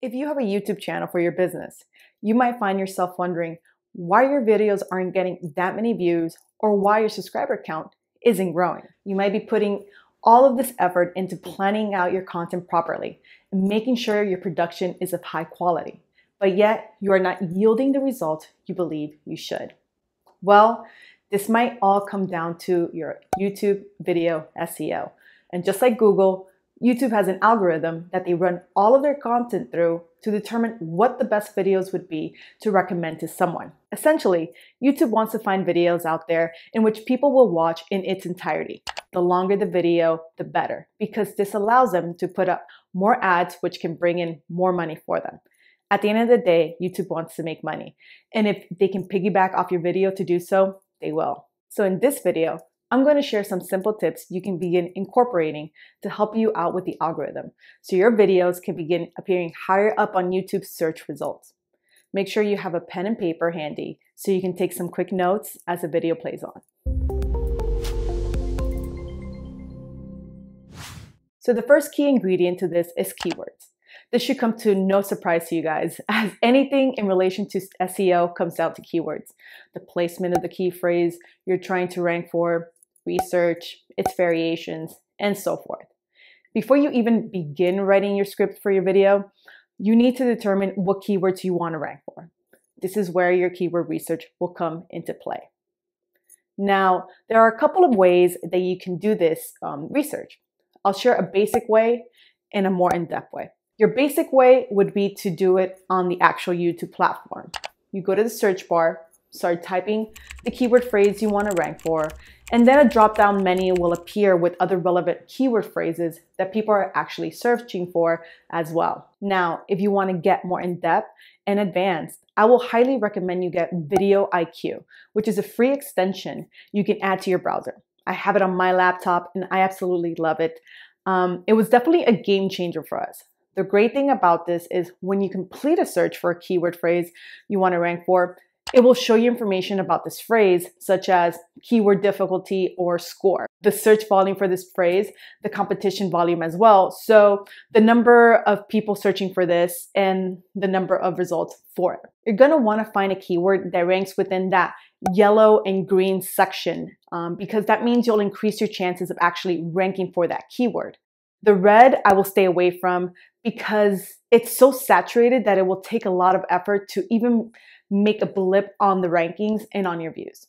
If you have a YouTube channel for your business, you might find yourself wondering why your videos aren't getting that many views or why your subscriber count isn't growing. You might be putting all of this effort into planning out your content properly and making sure your production is of high quality, but yet you are not yielding the result you believe you should. Well, this might all come down to your YouTube video SEO. And just like Google, YouTube has an algorithm that they run all of their content through to determine what the best videos would be to recommend to someone. Essentially, YouTube wants to find videos out there in which people will watch in its entirety. The longer the video, the better, because this allows them to put up more ads, which can bring in more money for them. At the end of the day, YouTube wants to make money. And if they can piggyback off your video to do so, they will. So in this video, I'm going to share some simple tips you can begin incorporating to help you out with the algorithm so your videos can begin appearing higher up on YouTube's search results. Make sure you have a pen and paper handy so you can take some quick notes as the video plays on. So the first key ingredient to this is keywords. This should come to no surprise to you guys, as anything in relation to SEO comes down to keywords. The placement of the key phrase you're trying to rank for, research, its variations, and so forth. Before you even begin writing your script for your video, you need to determine what keywords you want to rank for. This is where your keyword research will come into play. Now, there are a couple of ways that you can do this research. I'll share a basic way and a more in-depth way. Your basic way would be to do it on the actual YouTube platform. You go to the search bar, start typing the keyword phrase you want to rank for, and then a drop-down menu will appear with other relevant keyword phrases that people are actually searching for as well. Now, if you want to get more in-depth and advanced, I will highly recommend you get VideoIQ, which is a free extension you can add to your browser. I have it on my laptop and I absolutely love it. It was definitely a game changer for us. The great thing about this is when you complete a search for a keyword phrase you want to rank for, it will show you information about this phrase, such as keyword difficulty or score, the search volume for this phrase, the competition volume as well. So the number of people searching for this and the number of results for it. You're going to want to find a keyword that ranks within that yellow and green section because that means you'll increase your chances of actually ranking for that keyword. The red I will stay away from because it's so saturated that it will take a lot of effort to even make a blip on the rankings and on your views.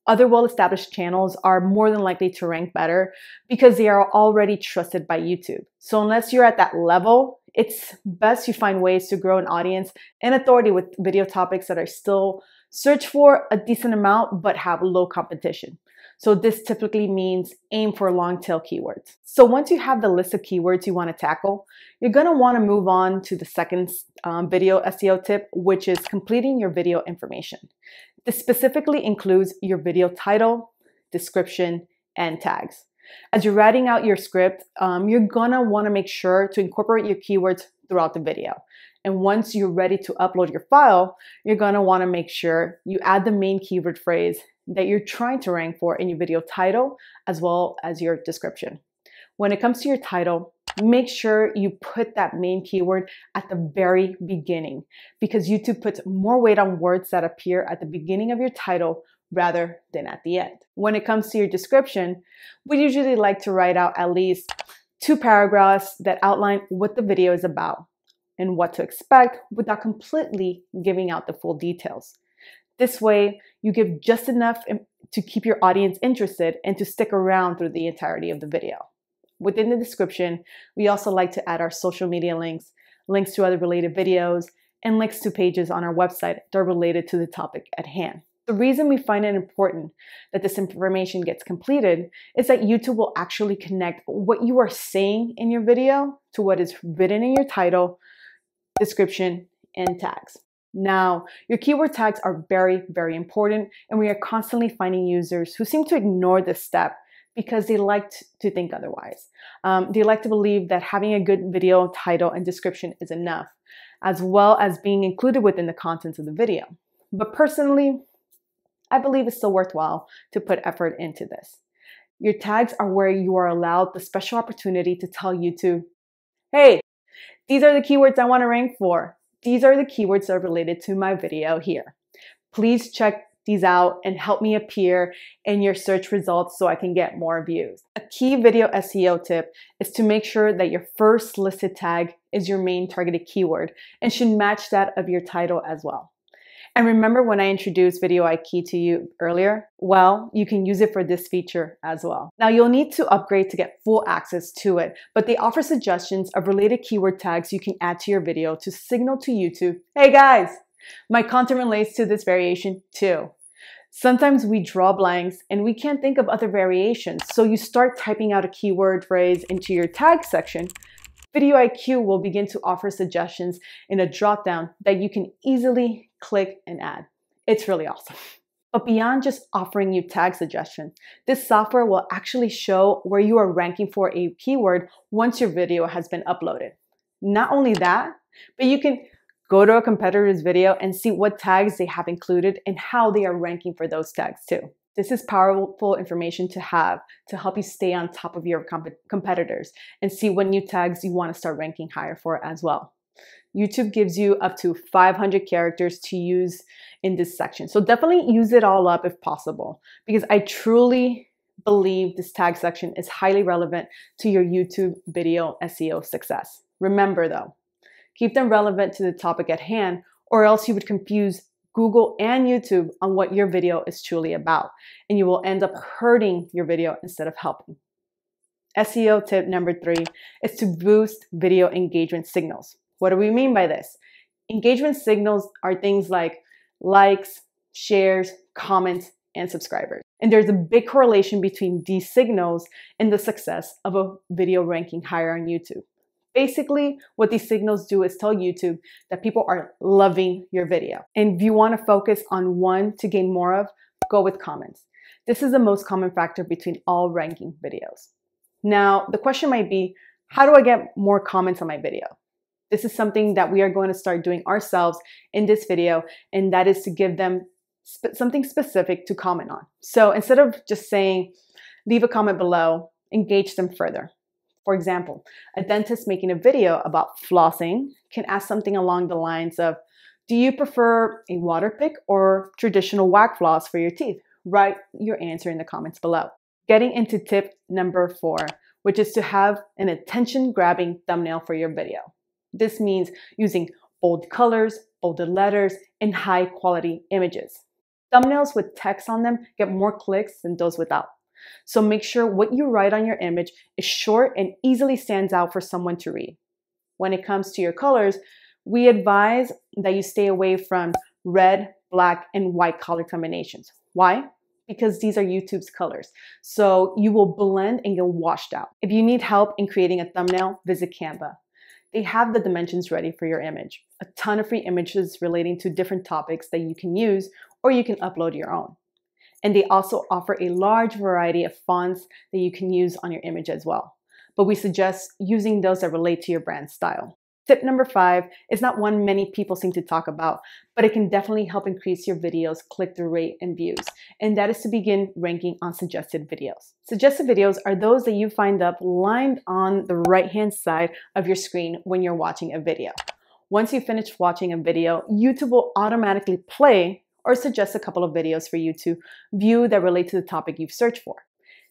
Other well-established channels are more than likely to rank better because they are already trusted by YouTube. So unless you're at that level, it's best you find ways to grow an audience and authority with video topics that are still searched for a decent amount but have low competition. So this typically means aim for long tail keywords. So once you have the list of keywords you want to tackle, you're going to want to move on to the second video SEO tip, which is completing your video information. This specifically includes your video title, description, and tags. As you're writing out your script, you're going to want to make sure to incorporate your keywords throughout the video. And once you're ready to upload your file, you're going to want to make sure you add the main keyword phrase that you're trying to rank for in your video title as well as your description. When it comes to your title, make sure you put that main keyword at the very beginning because YouTube puts more weight on words that appear at the beginning of your title rather than at the end. When it comes to your description, we usually like to write out at least 2 paragraphs that outline what the video is about and what to expect without completely giving out the full details. This way, you give just enough to keep your audience interested and to stick around through the entirety of the video. Within the description, we also like to add our social media links, links to other related videos, and links to pages on our website that are related to the topic at hand. The reason we find it important that this information gets completed is that YouTube will actually connect what you are saying in your video to what is written in your title, description, and tags. Now, your keyword tags are very, very important, and we are constantly finding users who seem to ignore this step because they like to think otherwise. They like to believe that having a good video title and description is enough, as well as being included within the contents of the video. But personally, I believe it's still worthwhile to put effort into this. Your tags are where you are allowed the special opportunity to tell YouTube, hey, These are the keywords I want to rank for. These are the keywords that are related to my video here. Please check these out and help me appear in your search results so I can get more views. A key video SEO tip is to make sure that your first listed tag is your main targeted keyword and should match that of your title as well. And remember when I introduced VideoIQ to you earlier? Well, you can use it for this feature as well. Now you'll need to upgrade to get full access to it, but they offer suggestions of related keyword tags you can add to your video to signal to YouTube, hey guys, my content relates to this variation too. Sometimes we draw blanks and we can't think of other variations, so you start typing out a keyword phrase into your tag section. VideoIQ will begin to offer suggestions in a dropdown that you can easily click and add. It's really awesome. But beyond just offering you tag suggestions, this software will actually show where you are ranking for a keyword once your video has been uploaded. Not only that, but you can go to a competitor's video and see what tags they have included and how they are ranking for those tags too. This is powerful information to have to help you stay on top of your competitors and see what new tags you want to start ranking higher for as well. YouTube gives you up to 500 characters to use in this section. So definitely use it all up if possible, because I truly believe this tag section is highly relevant to your YouTube video SEO success. Remember though, keep them relevant to the topic at hand, or else you would confuse Google and YouTube on what your video is truly about, and you will end up hurting your video instead of helping. SEO tip number 3 is to boost video engagement signals. What do we mean by this? Engagement signals are things like likes, shares, comments, and subscribers. And there's a big correlation between these signals and the success of a video ranking higher on YouTube. Basically, what these signals do is tell YouTube that people are loving your video. And if you want to focus on one to gain more of, go with comments. This is the most common factor between all ranking videos. Now, the question might be, how do I get more comments on my video? This is something that we are going to start doing ourselves in this video, and that is to give them something specific to comment on. So instead of just saying, leave a comment below, engage them further. For example, a dentist making a video about flossing can ask something along the lines of, do you prefer a water pick or traditional whack floss for your teeth? Write your answer in the comments below. Getting into tip number 4, which is to have an attention-grabbing thumbnail for your video. This means using bold colors, bolded letters, and high-quality images. Thumbnails with text on them get more clicks than those without. So make sure what you write on your image is short and easily stands out for someone to read. When it comes to your colors, we advise that you stay away from red, black, and white color combinations. Why? Because these are YouTube's colors. So you will blend and get washed out. If you need help in creating a thumbnail, visit Canva. They have the dimensions ready for your image. A ton of free images relating to different topics that you can use, or you can upload your own. And they also offer a large variety of fonts that you can use on your image as well. But we suggest using those that relate to your brand style. Tip number 5 is not one many people seem to talk about, but it can definitely help increase your video's click-through rate and views. And that is to begin ranking on suggested videos. Suggested videos are those that you find up lined on the right-hand side of your screen when you're watching a video. Once you finish watching a video, YouTube will automatically play or suggest a couple of videos for you to view that relate to the topic you've searched for.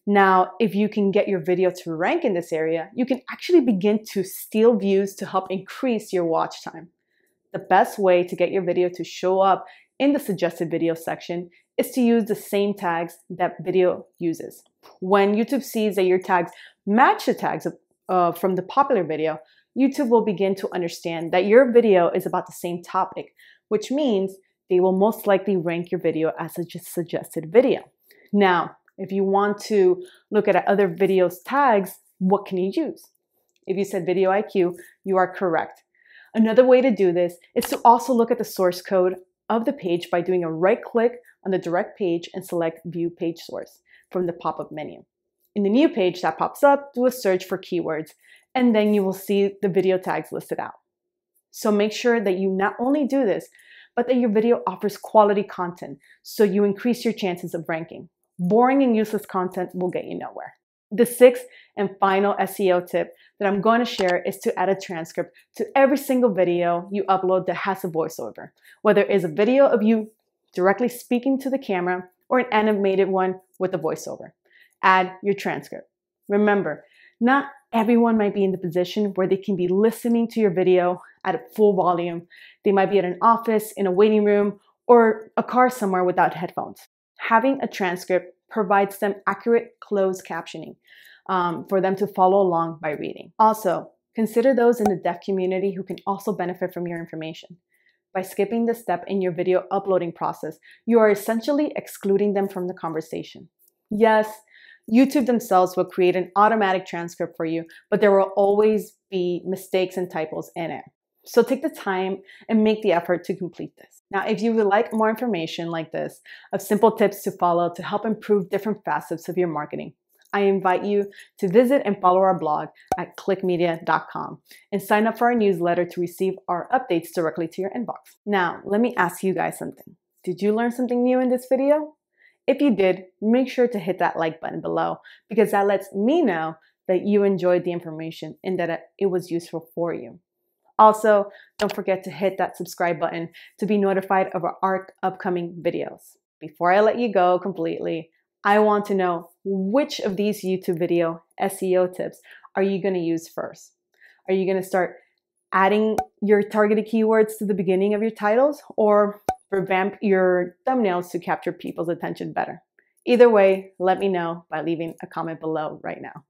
Now, if you can get your video to rank in this area, you can actually begin to steal views to help increase your watch time. The best way to get your video to show up in the suggested video section is to use the same tags that video uses. When YouTube sees that your tags match the tags from the popular video, YouTube will begin to understand that your video is about the same topic, which means they will most likely rank your video as a suggested video. Now, if you want to look at other videos tags, what can you use? If you said VideoIQ, you are correct. Another way to do this is to also look at the source code of the page by doing a right click on the direct page and select View Page Source from the pop-up menu. In the new page that pops up, do a search for keywords, and then you will see the video tags listed out. So make sure that you not only do this, but that your video offers quality content so you increase your chances of ranking. Boring and useless content will get you nowhere. The sixth and final SEO tip that I'm going to share is to add a transcript to every single video you upload that has a voiceover, whether it's a video of you directly speaking to the camera or an animated one with a voiceover. Add your transcript. Remember, not everyone might be in the position where they can be listening to your video at a full volume. They might be at an office, in a waiting room, or a car somewhere without headphones. Having a transcript provides them accurate closed captioning for them to follow along by reading. Also, consider those in the deaf community who can also benefit from your information. By skipping this step in your video uploading process, you are essentially excluding them from the conversation. Yes, YouTube themselves will create an automatic transcript for you, but there will always be mistakes and typos in it. So take the time and make the effort to complete this. Now, if you would like more information like this, of simple tips to follow to help improve different facets of your marketing, I invite you to visit and follow our blog at clickmedia.com and sign up for our newsletter to receive our updates directly to your inbox. Now, let me ask you guys something. Did you learn something new in this video? If you did, make sure to hit that like button below because that lets me know that you enjoyed the information and that it was useful for you. Also, don't forget to hit that subscribe button to be notified of our upcoming videos. Before I let you go completely, I want to know which of these YouTube video SEO tips are you going to use first? Are you going to start adding your targeted keywords to the beginning of your titles or revamp your thumbnails to capture people's attention better? Either way, let me know by leaving a comment below right now.